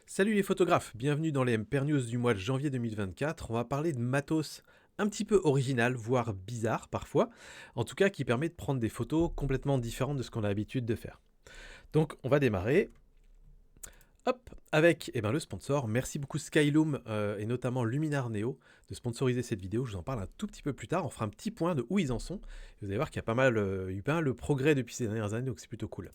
Salut les photographes, bienvenue dans les MPR News du mois de janvier 2024. On va parler de matos un petit peu original, voire bizarre parfois, en tout cas qui permet de prendre des photos complètement différentes de ce qu'on a l'habitude de faire. Donc on va démarrer, hop, avec le sponsor. Merci beaucoup Skyloom et notamment Luminar Neo de sponsoriser cette vidéo. Je vous en parle un tout petit peu plus tard. On fera un petit point de où ils en sont. Vous allez voir qu'il y a eu pas mal de progrès depuis ces dernières années, donc c'est plutôt cool.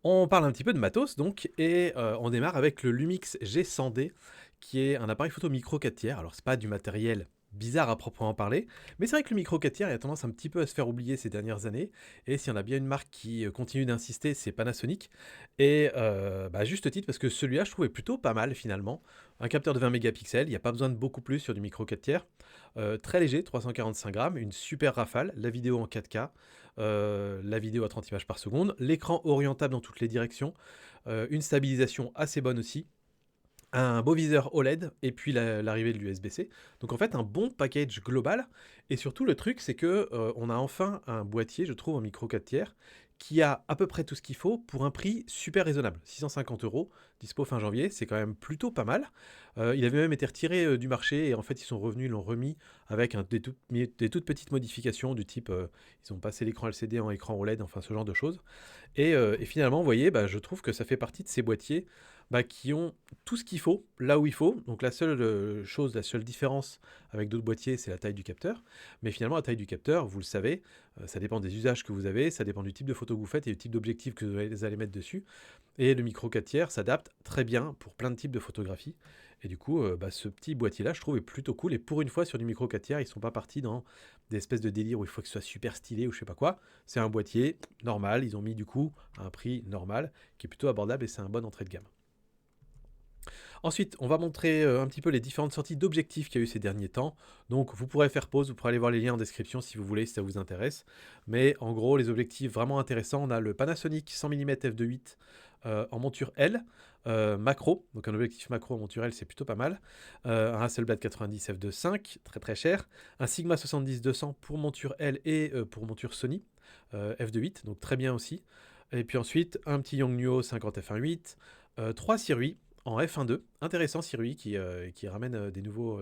On parle un petit peu de matos donc, et on démarre avec le Lumix G100D, qui est un appareil photo micro 4 tiers. Alors c'est pas du matériel bizarre à proprement parler, mais c'est vrai que le micro 4 tiers il a tendance un petit peu à se faire oublier ces dernières années, et si on a bien une marque qui continue d'insister, c'est Panasonic, et à juste titre, parce que celui-là je trouvais plutôt pas mal finalement. Un capteur de 20 mégapixels, il n'y a pas besoin de beaucoup plus sur du micro 4 tiers, très léger, 345 grammes, une super rafale, la vidéo en 4K, la vidéo à 30 images par seconde, l'écran orientable dans toutes les directions, une stabilisation assez bonne aussi, un beau viseur OLED et puis l'arrivée de l'USB-C. Donc en fait un bon package global, et surtout le truc c'est que on a enfin un boîtier, je trouve, en micro 4 tiers qui a à peu près tout ce qu'il faut pour un prix super raisonnable. 650 euros, dispo fin janvier, c'est quand même plutôt pas mal. Il avait même été retiré du marché et en fait ils sont revenus, ils l'ont remis avec des toutes petites modifications du type ils ont passé l'écran LCD en écran OLED, enfin ce genre de choses. Et finalement, vous voyez, je trouve que ça fait partie de ces boîtiers qui ont tout ce qu'il faut, là où il faut. Donc la seule chose, la seule différence avec d'autres boîtiers, c'est la taille du capteur. Mais finalement, la taille du capteur, vous le savez, ça dépend des usages que vous avez, ça dépend du type de photo que vous faites et du type d'objectif que vous allez mettre dessus. Et le micro 4 tiers s'adapte très bien pour plein de types de photographies. Et du coup, ce petit boîtier-là, je trouve, est plutôt cool. Et pour une fois, sur du micro 4 tiers, ils sont pas partis dans des espèces de délire où il faut que ce soit super stylé ou je sais pas quoi. C'est un boîtier normal. Ils ont mis du coup un prix normal qui est plutôt abordable et c'est un bon entrée de gamme. Ensuite, on va montrer un petit peu les différentes sorties d'objectifs qu'il y a eu ces derniers temps. Donc vous pourrez faire pause, vous pourrez aller voir les liens en description si vous voulez, si ça vous intéresse. Mais en gros, les objectifs vraiment intéressants, on a le Panasonic 100 mm f2.8 en monture L, macro, donc un objectif macro en monture L, c'est plutôt pas mal. Un Hasselblad 90 f2.5, très très cher. Un Sigma 70-200 pour monture L et pour monture Sony f2.8, donc très bien aussi. Et puis ensuite, un petit Yongnuo 50 f1.8, 3 Sirui en F1.2, intéressant Sirui qui ramène des nouveaux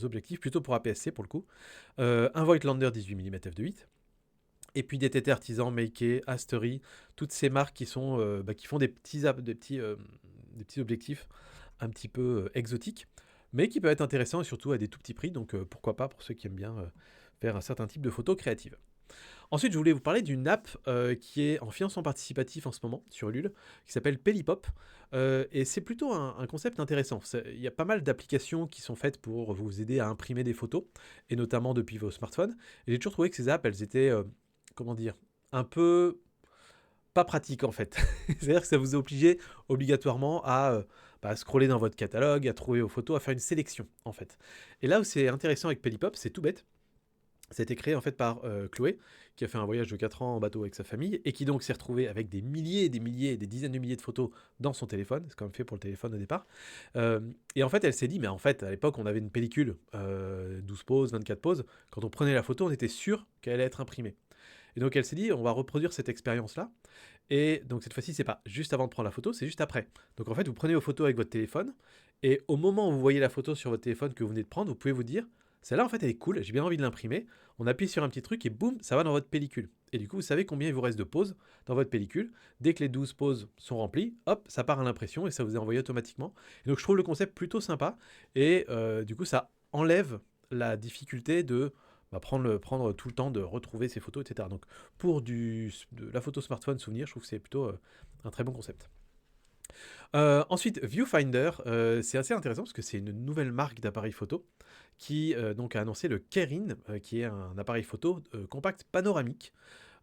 objectifs, plutôt pour APS-C pour le coup. Un Voigtlander 18 mm f2.8. Et puis des TT Artisan, Meike, Astery, toutes ces marques qui qui font des petits objectifs un petit peu exotiques, mais qui peuvent être intéressants et surtout à des tout petits prix. Donc pourquoi pas pour ceux qui aiment bien faire un certain type de photos créatives. Ensuite, je voulais vous parler d'une app qui est en financement participatif en ce moment sur Ulule, qui s'appelle Pellipop. Et c'est plutôt un concept intéressant. Il y a pas mal d'applications qui sont faites pour vous aider à imprimer des photos, et notamment depuis vos smartphones. Et j'ai toujours trouvé que ces apps, elles étaient, comment dire, un peu pas pratiques en fait. C'est-à-dire que ça vous oblige obligatoirement à scroller dans votre catalogue, à trouver vos photos, à faire une sélection en fait. Et là où c'est intéressant avec Pellipop, c'est tout bête. Ça a été créé en fait par Chloé, qui a fait un voyage de 4 ans en bateau avec sa famille, et qui donc s'est retrouvé avec des milliers, des milliers, des dizaines de milliers de photos dans son téléphone. C'est quand même fait pour le téléphone au départ. Et en fait, elle s'est dit, mais en fait, à l'époque, on avait une pellicule, 12 poses, 24 poses. Quand on prenait la photo, on était sûr qu'elle allait être imprimée. Et donc elle s'est dit, on va reproduire cette expérience-là. Et donc cette fois-ci, c'est pas juste avant de prendre la photo, c'est juste après. Donc en fait, vous prenez vos photos avec votre téléphone, et au moment où vous voyez la photo sur votre téléphone que vous venez de prendre, vous pouvez vous dire, celle-là en fait elle est cool, j'ai bien envie de l'imprimer. On appuie sur un petit truc et boum, ça va dans votre pellicule. Et du coup, vous savez combien il vous reste de poses dans votre pellicule. Dès que les 12 poses sont remplies, hop, ça part à l'impression et ça vous est envoyé automatiquement. Et donc je trouve le concept plutôt sympa, et du coup ça enlève la difficulté de prendre tout le temps de retrouver ses photos, etc. Donc pour de la photo smartphone souvenir, je trouve que c'est plutôt un très bon concept. Ensuite, Viewfinder, c'est assez intéressant parce que c'est une nouvelle marque d'appareil photo qui donc a annoncé le Kerin, qui est un appareil photo compact panoramique.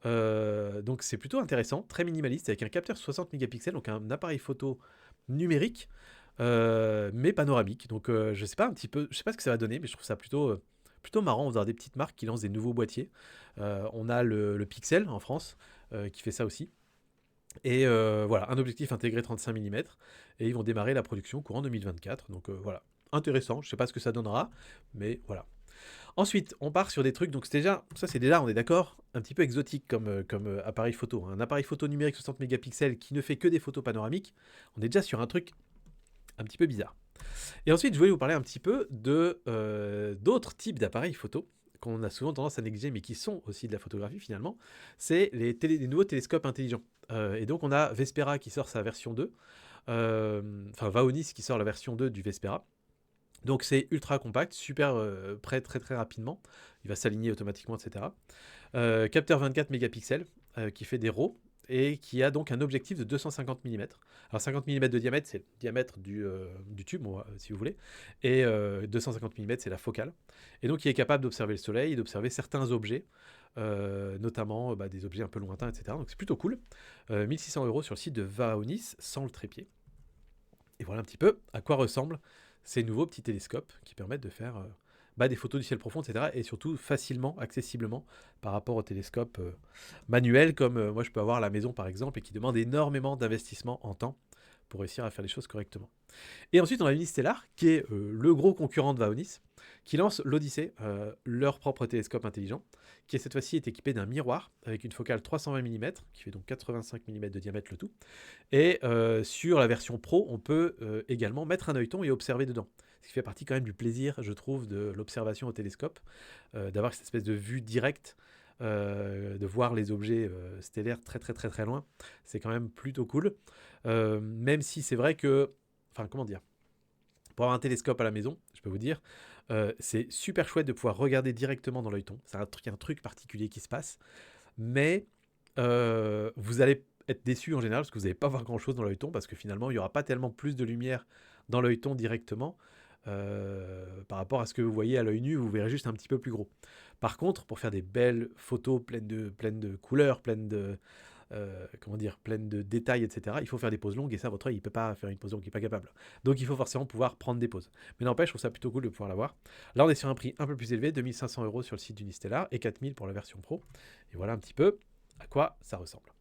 Donc c'est plutôt intéressant, très minimaliste, avec un capteur 60 mégapixels, donc un appareil photo numérique, mais panoramique. Donc je sais pas un petit peu, je sais pas ce que ça va donner, mais je trouve ça plutôt marrant de voir des petites marques qui lancent des nouveaux boîtiers. On a le Pixel en France qui fait ça aussi. Et voilà, un objectif intégré 35 mm, et ils vont démarrer la production courant 2024. Donc voilà, intéressant, je sais pas ce que ça donnera, mais voilà. Ensuite, on part sur des trucs, donc c'est déjà, on est d'accord, un petit peu exotique comme appareil photo. Un appareil photo numérique 60 mégapixels qui ne fait que des photos panoramiques, on est déjà sur un truc un petit peu bizarre. Et ensuite, je voulais vous parler un petit peu de d'autres types d'appareils photo qu'on a souvent tendance à négliger, mais qui sont aussi de la photographie finalement. C'est les nouveaux télescopes intelligents. Et donc, on a Vespera qui sort sa version 2, enfin Vaonis qui sort la version 2 du Vespera. Donc c'est ultra compact, super prêt très très rapidement, il va s'aligner automatiquement, etc. Capteur 24 mégapixels qui fait des RAW et qui a donc un objectif de 250 mm. Alors 50 mm de diamètre, c'est le diamètre du tube, si vous voulez, et 250 mm, c'est la focale. Et donc il est capable d'observer le soleil et d'observer certains objets, notamment des objets un peu lointains, etc. Donc c'est plutôt cool. 1600 € sur le site de Vaonis sans le trépied. Et voilà un petit peu à quoi ressemblent ces nouveaux petits télescopes qui permettent de faire des photos du ciel profond, etc. Et surtout facilement, accessiblement par rapport aux télescopes manuels comme moi je peux avoir à la maison par exemple et qui demandent énormément d'investissement en temps pour réussir à faire les choses correctement. Et ensuite, on a Unistellar, qui est le gros concurrent de Vaonis, qui lance l'Odyssée, leur propre télescope intelligent, qui cette fois-ci est équipé d'un miroir avec une focale 320 mm, qui fait donc 85 mm de diamètre le tout. Et sur la version Pro, on peut également mettre un œilleton et observer dedans. Ce qui fait partie quand même du plaisir, je trouve, de l'observation au télescope, d'avoir cette espèce de vue directe, de voir les objets stellaires très très très très loin. C'est quand même plutôt cool. Même si c'est vrai que, enfin comment dire, pour avoir un télescope à la maison, je peux vous dire, c'est super chouette de pouvoir regarder directement dans l'œilleton. C'est un truc particulier qui se passe. Mais vous allez être déçu en général parce que vous n'allez pas voir grand chose dans l'œilleton parce que finalement il n'y aura pas tellement plus de lumière dans l'œilleton directement par rapport à ce que vous voyez à l'œil nu, vous verrez juste un petit peu plus gros. Par contre, pour faire des belles photos pleines de couleurs, pleines de détails, etc., il faut faire des pauses longues et ça, votre œil, il ne peut pas faire une pause longue, il n'est pas capable. Donc il faut forcément pouvoir prendre des pauses. Mais n'empêche, je trouve ça plutôt cool de pouvoir l'avoir. Là, on est sur un prix un peu plus élevé, 2500 € sur le site d'Unistellar et 4000 pour la version Pro. Et voilà un petit peu à quoi ça ressemble.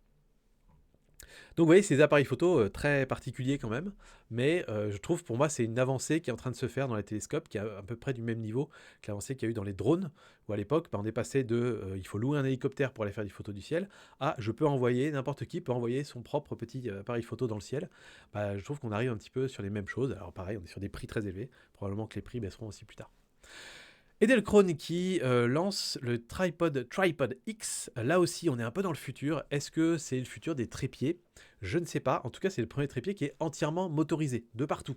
Donc vous voyez, ces appareils photo très particuliers quand même, mais je trouve pour moi c'est une avancée qui est en train de se faire dans les télescopes, qui est à peu près du même niveau que l'avancée qu'il y a eu dans les drones, où à l'époque on est passé de il faut louer un hélicoptère pour aller faire des photos du ciel, à je peux envoyer, n'importe qui peut envoyer son propre petit appareil photo dans le ciel. Je trouve qu'on arrive un petit peu sur les mêmes choses, alors pareil on est sur des prix très élevés, probablement que les prix baisseront aussi plus tard. Edelkrone qui lance le Tripod X. Là aussi, on est un peu dans le futur. Est-ce que c'est le futur des trépieds? Je ne sais pas. En tout cas, c'est le premier trépied qui est entièrement motorisé, de partout.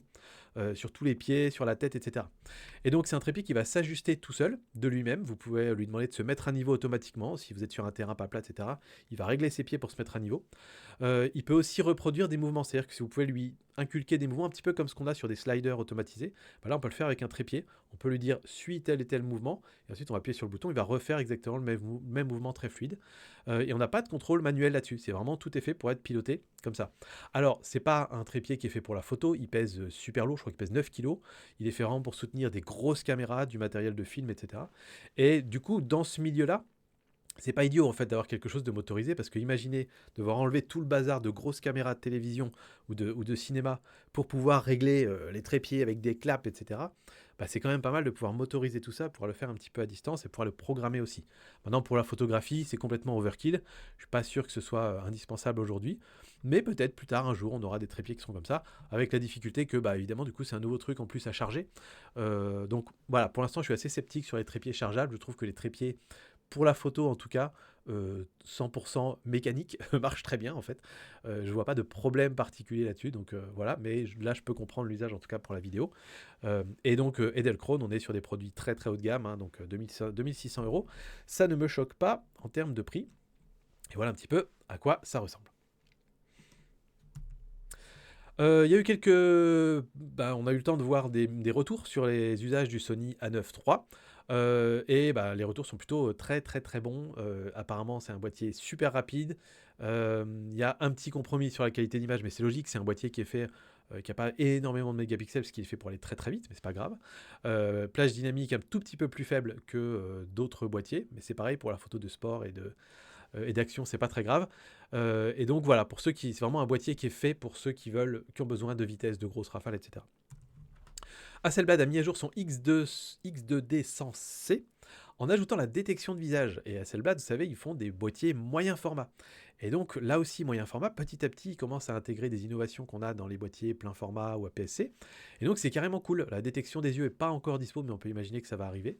Sur tous les pieds, sur la tête, etc. Et donc, c'est un trépied qui va s'ajuster tout seul, de lui-même. Vous pouvez lui demander de se mettre à niveau automatiquement. Si vous êtes sur un terrain pas plat, etc., il va régler ses pieds pour se mettre à niveau. Il peut aussi reproduire des mouvements. C'est-à-dire que si vous pouvez lui inculquer des mouvements, un petit peu comme ce qu'on a sur des sliders automatisés, là, on peut le faire avec un trépied. On peut lui dire suis tel et tel mouvement, et ensuite on va appuyer sur le bouton, il va refaire exactement le même mouvement très fluide. Et on n'a pas de contrôle manuel là-dessus, c'est vraiment tout est fait pour être piloté comme ça. Alors, c'est pas un trépied qui est fait pour la photo, il pèse super lourd, je crois qu'il pèse 9 kg. Il est fait vraiment pour soutenir des grosses caméras, du matériel de film, etc. Et du coup, dans ce milieu-là, c'est pas idiot en fait d'avoir quelque chose de motorisé parce que imaginez devoir enlever tout le bazar de grosses caméras de télévision ou de cinéma pour pouvoir régler les trépieds avec des claps, etc. C'est quand même pas mal de pouvoir motoriser tout ça, pouvoir le faire un petit peu à distance et pouvoir le programmer aussi. Maintenant pour la photographie c'est complètement overkill, je suis pas sûr que ce soit indispensable aujourd'hui, mais peut-être plus tard un jour on aura des trépieds qui seront comme ça, avec la difficulté que évidemment du coup c'est un nouveau truc en plus à charger. Donc voilà, pour l'instant je suis assez sceptique sur les trépieds chargeables, je trouve que les trépieds pour la photo en tout cas, 100% mécanique marche très bien en fait. Je vois pas de problème particulier là-dessus, donc voilà, mais là je peux comprendre l'usage en tout cas pour la vidéo. Et donc Edelkrone, on est sur des produits très très haut de gamme, hein, donc 2600 €. Ça ne me choque pas en termes de prix. Et voilà un petit peu à quoi ça ressemble. Il y a eu quelques... on a eu le temps de voir des retours sur les usages du Sony A9 III. Et les retours sont plutôt très très très bons. Apparemment, c'est un boîtier super rapide. Il y a un petit compromis sur la qualité d'image, mais c'est logique. C'est un boîtier qui est fait, qui n'a pas énormément de mégapixels, parce qu'il est fait pour aller très très vite, mais c'est pas grave. Plage dynamique un tout petit peu plus faible que d'autres boîtiers, mais c'est pareil pour la photo de sport et d'action, c'est pas très grave. Et donc voilà, pour ceux qui, c'est vraiment un boîtier qui est fait pour ceux qui ont besoin de vitesse, de grosses rafales, etc. Hasselblad a mis à jour son X2D100C en ajoutant la détection de visage. Et Hasselblad, vous savez, ils font des boîtiers moyen format. Et donc là aussi, moyen format, petit à petit, ils commencent à intégrer des innovations qu'on a dans les boîtiers plein format ou APS-C. Et donc c'est carrément cool. La détection des yeux n'est pas encore dispo, mais on peut imaginer que ça va arriver.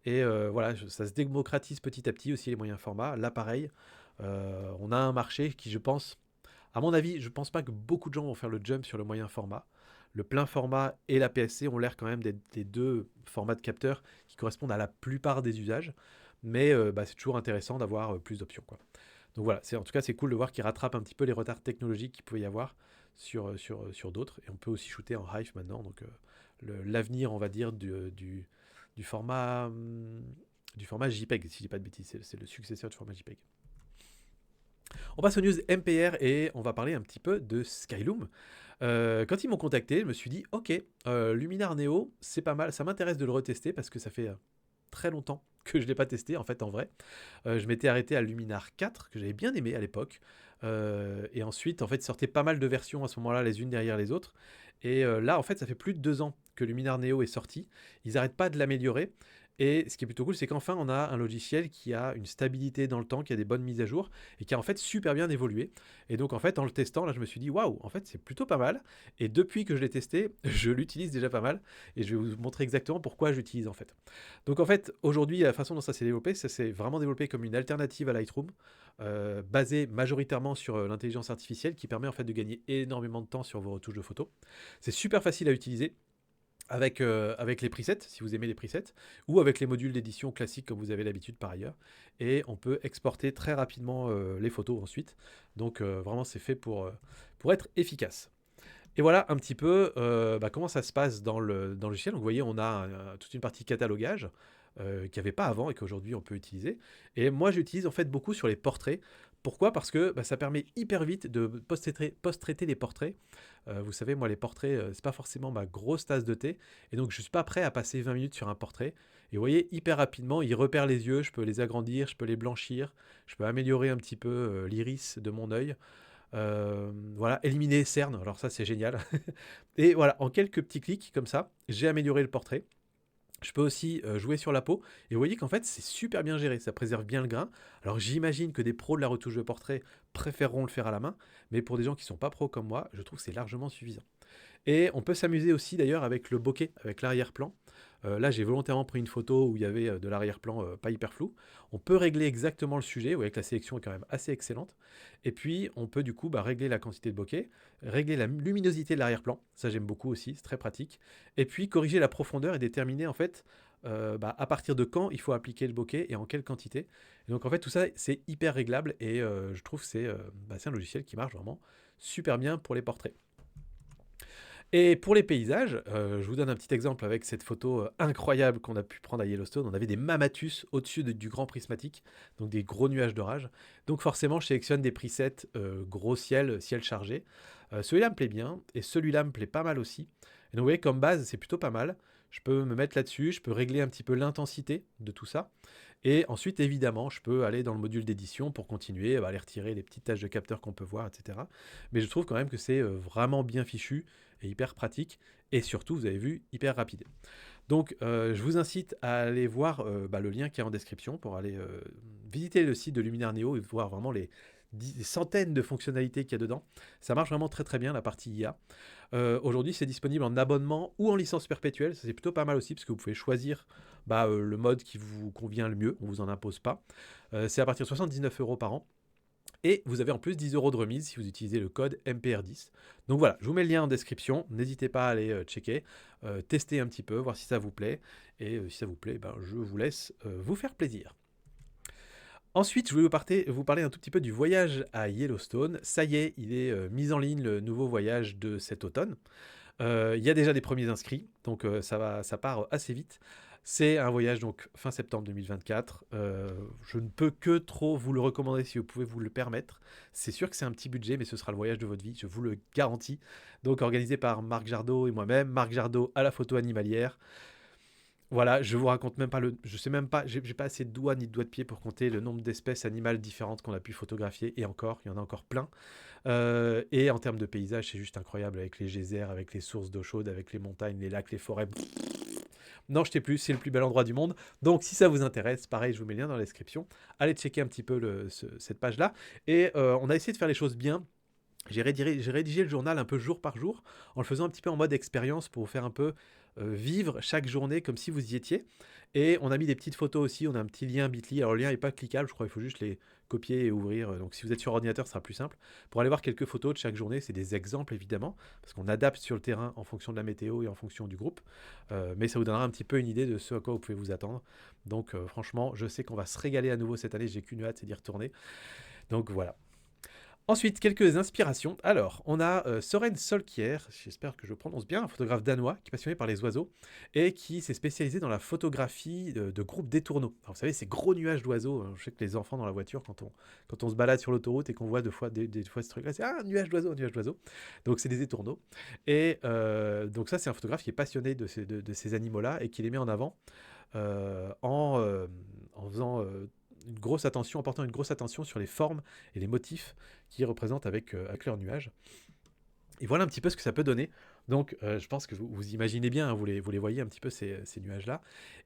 Et voilà, ça se démocratise petit à petit aussi les moyens formats. Là, pareil, on a un marché qui, je pense, à mon avis, je pense pas que beaucoup de gens vont faire le jump sur le moyen format. Le plein format et la PSC ont l'air quand même des deux formats de capteurs qui correspondent à la plupart des usages. Mais c'est toujours intéressant d'avoir plus d'options, quoi. Donc voilà, en tout cas, c'est cool de voir qu'ils rattrapent un petit peu les retards technologiques qu'il pouvait y avoir sur d'autres. Et on peut aussi shooter en HIF maintenant. Donc l'avenir, on va dire, du format, du format JPEG, si je dis pas de bêtises. C'est le successeur du format JPEG. On passe aux news MPR et on va parler un petit peu de Skyloom. Quand ils m'ont contacté, je me suis dit, ok, Luminar Neo, c'est pas mal, ça m'intéresse de le retester parce que ça fait très longtemps que je ne l'ai pas testé en fait en vrai. Je m'étais arrêté à Luminar 4 que j'avais bien aimé à l'époque. Et ensuite en fait sortait pas mal de versions à ce moment-là les unes derrière les autres. Et là en fait ça fait plus de 2 ans que Luminar Neo est sorti. Ils n'arrêtent pas de l'améliorer. Et ce qui est plutôt cool, c'est qu'enfin on a un logiciel qui a une stabilité dans le temps, qui a des bonnes mises à jour et qui a en fait super bien évolué. Et donc en fait en le testant, là je me suis dit waouh, en fait c'est plutôt pas mal. Et depuis que je l'ai testé, je l'utilise déjà pas mal. Et je vais vous montrer exactement pourquoi je l'utilise en fait. Donc en fait aujourd'hui la façon dont ça s'est vraiment développé comme une alternative à Lightroom, basée majoritairement sur l'intelligence artificielle qui permet en fait de gagner énormément de temps sur vos retouches de photos. C'est super facile à utiliser avec les presets, si vous aimez les presets, ou avec les modules d'édition classiques comme vous avez l'habitude par ailleurs. Et on peut exporter très rapidement les photos ensuite. Donc vraiment c'est fait pour être efficace. Et voilà un petit peu comment ça se passe dans le logiciel. Donc vous voyez, on a toute une partie catalogage qu'il n'y avait pas avant et qu'aujourd'hui on peut utiliser. Et moi j'utilise en fait beaucoup sur les portraits. Pourquoi? Parce que ça permet hyper vite de post-traiter les portraits. Vous savez, moi les portraits, c'est pas forcément ma grosse tasse de thé. Et donc je suis pas prêt à passer 20 minutes sur un portrait. Et vous voyez, hyper rapidement, il repère les yeux, je peux les agrandir, je peux les blanchir, je peux améliorer un petit peu l'iris de mon œil. Voilà, éliminer les cernes, alors ça c'est génial. Et voilà, en quelques petits clics comme ça, j'ai amélioré le portrait. Je peux aussi jouer sur la peau. Et vous voyez qu'en fait, c'est super bien géré. Ça préserve bien le grain. Alors j'imagine que des pros de la retouche de portrait préféreront le faire à la main. Mais pour des gens qui ne sont pas pros comme moi, je trouve que c'est largement suffisant. Et on peut s'amuser aussi d'ailleurs avec le bokeh, avec l'arrière-plan. Là, j'ai volontairement pris une photo où il y avait de l'arrière-plan pas hyper flou. On peut régler exactement le sujet, vous voyez que la sélection est quand même assez excellente. Et puis, on peut du coup régler la quantité de bokeh, régler la luminosité de l'arrière-plan. Ça, j'aime beaucoup aussi, c'est très pratique. Et puis, corriger la profondeur et déterminer en fait à partir de quand il faut appliquer le bokeh et en quelle quantité. Et donc, en fait, tout ça, c'est hyper réglable et je trouve que c'est un logiciel qui marche vraiment super bien pour les portraits. Et pour les paysages, je vous donne un petit exemple avec cette photo incroyable qu'on a pu prendre à Yellowstone. On avait des mammatus au-dessus du grand prismatique, donc des gros nuages d'orage. Donc forcément, je sélectionne des presets gros ciel, ciel chargé. Celui-là me plaît bien, et celui-là me plaît pas mal aussi. Et donc vous voyez, comme base, c'est plutôt pas mal. Je peux me mettre là-dessus, je peux régler un petit peu l'intensité de tout ça. Et ensuite, évidemment, je peux aller dans le module d'édition pour continuer, aller retirer les petites tâches de capteur qu'on peut voir, etc. Mais je trouve quand même que c'est vraiment bien fichu et hyper pratique. Et surtout, vous avez vu, hyper rapide. Donc, je vous incite à aller voir le lien qui est en description pour aller visiter le site de Luminar Neo et voir vraiment les centaines de fonctionnalités qu'il y a dedans. Ça marche vraiment très très bien, la partie IA. Aujourd'hui, c'est disponible en abonnement ou en licence perpétuelle. Ça, c'est plutôt pas mal aussi parce que vous pouvez choisir le mode qui vous convient le mieux. On ne vous en impose pas. C'est à partir de 79 € par an. Et vous avez en plus 10 € de remise si vous utilisez le code MPR10. Donc voilà, je vous mets le lien en description. N'hésitez pas à aller checker, tester un petit peu, voir si ça vous plaît. Et si ça vous plaît, je vous laisse vous faire plaisir. Ensuite, je voulais vous parler un tout petit peu du voyage à Yellowstone. Ça y est, il est mis en ligne le nouveau voyage de cet automne. Il y a déjà des premiers inscrits, donc ça part assez vite. C'est un voyage donc fin septembre 2024. Je ne peux que trop vous le recommander si vous pouvez vous le permettre. C'est sûr que c'est un petit budget, mais ce sera le voyage de votre vie, je vous le garantis. Donc organisé par Marc Jardot et moi-même. Marc Jardot à la photo animalière. Voilà, je vous raconte même pas je sais même pas, j'ai pas assez de doigts ni de doigts de pied pour compter le nombre d'espèces animales différentes qu'on a pu photographier, et encore, il y en a encore plein. Et en termes de paysage, c'est juste incroyable avec les geysers, avec les sources d'eau chaude, avec les montagnes, les lacs, les forêts. N'en jetez plus, c'est le plus bel endroit du monde. Donc si ça vous intéresse, pareil, je vous mets le lien dans la description. Allez checker un petit peu cette page-là. Et on a essayé de faire les choses bien. J'ai rédigé le journal un peu jour par jour, en le faisant un petit peu en mode expérience pour vous faire un peu vivre chaque journée comme si vous y étiez. Et on a mis des petites photos aussi, on a un petit lien Bitly. Alors le lien n'est pas cliquable, je crois qu'il faut juste les copier et ouvrir. Donc si vous êtes sur ordinateur, ce sera plus simple. Pour aller voir quelques photos de chaque journée, c'est des exemples évidemment, parce qu'on adapte sur le terrain en fonction de la météo et en fonction du groupe. Mais ça vous donnera un petit peu une idée de ce à quoi vous pouvez vous attendre. Donc franchement, je sais qu'on va se régaler à nouveau cette année, j'ai qu'une hâte, c'est d'y retourner. Donc voilà. Ensuite, quelques inspirations. Alors, on a Soren Solkjær, j'espère que je prononce bien, un photographe danois qui est passionné par les oiseaux et qui s'est spécialisé dans la photographie de groupes d'étourneaux. Alors, vous savez, ces gros nuages d'oiseaux, je sais que les enfants dans la voiture, quand on se balade sur l'autoroute et qu'on voit des fois ce truc-là, c'est un nuage d'oiseaux, un nuage d'oiseaux. Donc, c'est des étourneaux. Et donc ça, c'est un photographe qui est passionné de ces animaux-là et qui les met en avant en faisant une grosse attention, en portant une grosse attention sur les formes et les motifs qu'ils représentent avec leurs nuages. Et voilà un petit peu ce que ça peut donner. Donc je pense que vous imaginez bien, hein, vous les voyez un petit peu ces nuages-là.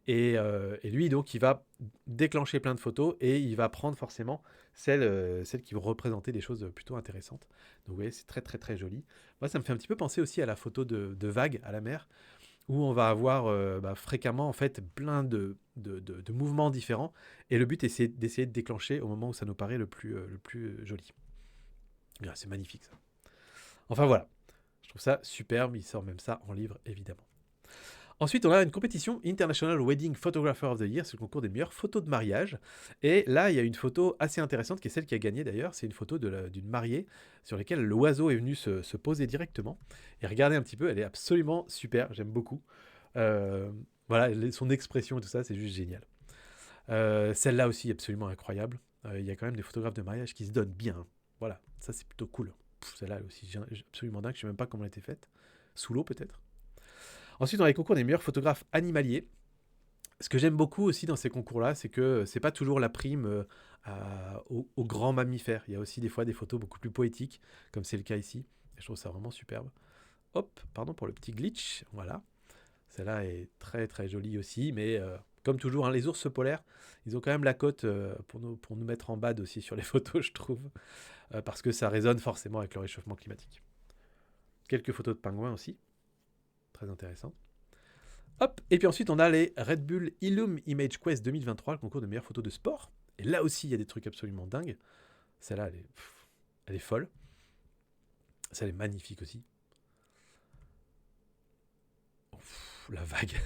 Et lui, donc, il va déclencher plein de photos et il va prendre forcément celles qui vont représenter des choses plutôt intéressantes. Donc vous voyez, c'est très très très joli. Moi, ça me fait un petit peu penser aussi à la photo de vagues à la mer, où on va avoir fréquemment en fait plein de mouvements différents. Et le but est d'essayer de déclencher au moment où ça nous paraît le plus joli. Ah, c'est magnifique ça. Enfin voilà, je trouve ça superbe, il sort même ça en livre évidemment. Ensuite, on a une compétition International Wedding Photographer of the Year, c'est le concours des meilleures photos de mariage. Et là, il y a une photo assez intéressante qui est celle qui a gagné d'ailleurs. C'est une photo d'une mariée sur laquelle l'oiseau est venu se poser directement. Et regardez un petit peu, elle est absolument super, j'aime beaucoup. Voilà, son expression et tout ça, c'est juste génial. Celle-là aussi, absolument incroyable. Il y a quand même des photographes de mariage qui se donnent bien. Voilà, ça c'est plutôt cool. Celle-là aussi, absolument dingue, je ne sais même pas comment elle a été faite. Sous l'eau peut-être. Ensuite, dans les concours des meilleurs photographes animaliers, ce que j'aime beaucoup aussi dans ces concours-là, c'est que c'est pas toujours la prime aux grands mammifères. Il y a aussi des fois des photos beaucoup plus poétiques, comme c'est le cas ici. Et je trouve ça vraiment superbe. Hop, pardon pour le petit glitch. Voilà. Celle-là est très très jolie aussi, mais comme toujours, hein, les ours polaires, ils ont quand même la cote pour nous mettre en bad aussi sur les photos, je trouve, parce que ça résonne forcément avec le réchauffement climatique. Quelques photos de pingouins aussi, très intéressant. Hop, et puis ensuite on a les Red Bull Illum Image Quest 2023, le concours de meilleures photos de sport. Et là aussi, il y a des trucs absolument dingues. Celle-là, elle est folle. Celle est magnifique aussi. La vague.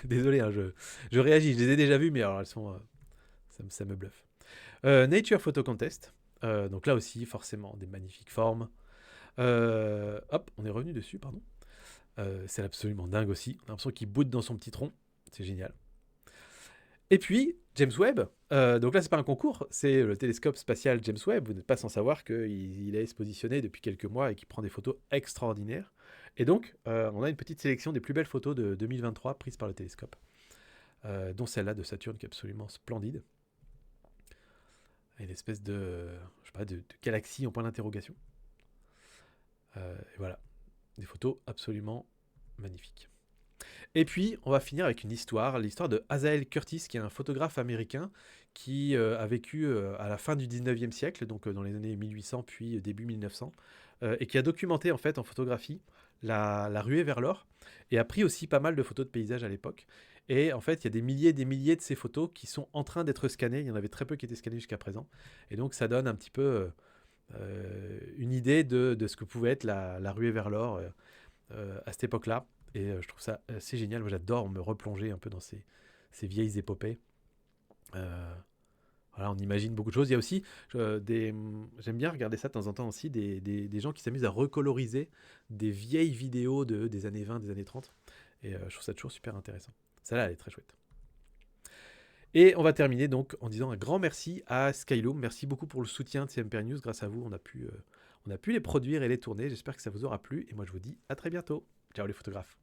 Désolé, hein, je réagis. Je les ai déjà vues, mais alors elles sont... ça me bluffe. Nature Photo Contest. Donc là aussi, forcément, des magnifiques formes. Hop, on est revenu dessus, pardon. C'est absolument dingue aussi. On a l'impression qu'il boude dans son petit tronc. C'est génial. Et puis, James Webb. Donc là, c'est pas un concours, c'est le télescope spatial James Webb. Vous n'êtes pas sans savoir qu'il est se positionner depuis quelques mois et qu'il prend des photos extraordinaires. Et donc, on a une petite sélection des plus belles photos de 2023 prises par le télescope, dont celle-là de Saturne qui est absolument splendide. Une espèce de galaxie en point d'interrogation. Et voilà, des photos absolument magnifiques. Et puis, on va finir avec une histoire, l'histoire de Asael Curtis, qui est un photographe américain qui a vécu à la fin du 19e siècle, donc dans les années 1800 puis début 1900, et qui a documenté en fait en photographie la ruée vers l'or, et a pris aussi pas mal de photos de paysages à l'époque. Et en fait, il y a des milliers et des milliers de ces photos qui sont en train d'être scannées. Il y en avait très peu qui étaient scannées jusqu'à présent. Et donc, ça donne un petit peu une idée de ce que pouvait être la ruée vers l'or à cette époque-là. Et je trouve ça assez génial. Moi, j'adore me replonger un peu dans ces vieilles épopées. Voilà, on imagine beaucoup de choses. Il y a aussi j'aime bien regarder ça de temps en temps aussi, des gens qui s'amusent à recoloriser des vieilles vidéos des années 20, des années 30. Et je trouve ça toujours super intéressant. Celle-là, elle est très chouette. Et on va terminer donc en disant un grand merci à Skyloom. Merci beaucoup pour le soutien de CMPR News. Grâce à vous, on a pu les produire et les tourner. J'espère que ça vous aura plu. Et moi, je vous dis à très bientôt. Ciao les photographes.